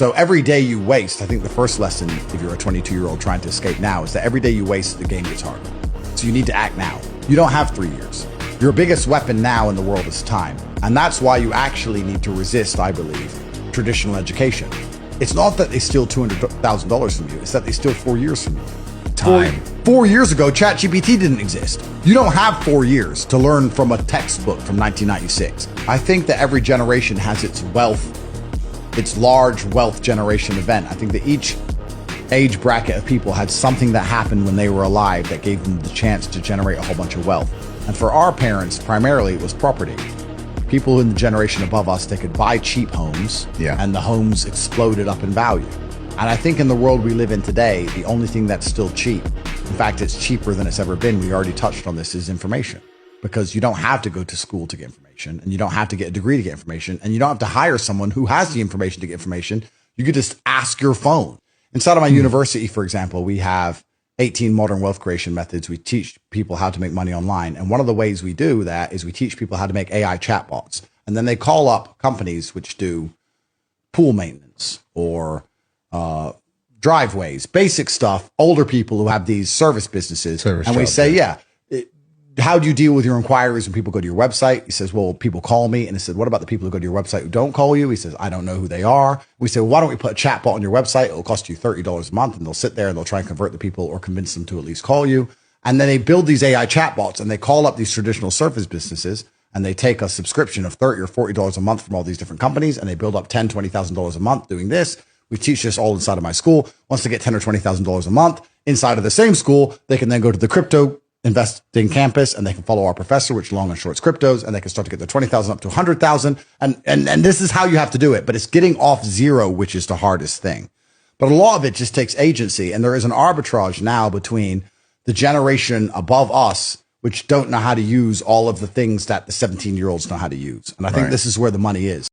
So every day you waste, I think the first lesson, if you're a 22-year-old trying to escape now, is that every day you waste, the game gets harder. So you need to act now. You don't have 3 years. Your biggest weapon now in the world is time. And that's why you actually need to resist, I believe, traditional education. It's not that they steal $200,000 from you. It's that they steal 4 years from you. Time. 4 years ago, ChatGPT didn't exist. You don't have 4 years to learn from a textbook from 1996. I think that every generation has its large wealth generation event. I think that each age bracket of people had something that happened when they were alive that gave them the chance to generate a whole bunch of wealth. And for our parents, primarily, it was property. People in the generation above us, they could buy cheap homes, and the homes exploded up in value. And I think in the world we live in today, the only thing that's still cheap, in fact, it's cheaper than it's ever been, we already touched on this, is information. Because you don't have to go to school to get information, and you don't have to get a degree to get information, and you don't have to hire someone who has the information to get information. You could just ask your phone. Inside of my university, for example, we have 18 modern wealth creation methods. We teach people how to make money online. And one of the ways we do that is we teach people how to make AI chatbots. And then they call up companies which do pool maintenance or driveways, basic stuff, older people who have these service businesses. We say, how do you deal with your inquiries when people go to your website? He says, well, people call me. And he said, what about the people who go to your website who don't call you? He says, I don't know who they are. We say, well, why don't we put a chatbot on your website? It'll cost you $30 a month, and they'll sit there and they'll try and convert the people or convince them to at least call you. And then they build these AI chatbots and they call up these traditional service businesses, and they take a subscription of $30 or $40 a month from all these different companies, and they build up $10,000, $20,000 a month doing this. We teach this all inside of my school. Once they get $10,000 or $20,000 a month inside of the same school, they can then go to the crypto investing campus, and they can follow our professor, which long and shorts cryptos, and they can start to get their 20,000 up to 100,000. And this is how you have to do it. But it's getting off zero, which is the hardest thing. But a lot of it just takes agency. And there is an arbitrage now between the generation above us, which don't know how to use all of the things that the 17-year-olds know how to use. And I think this is where the money is.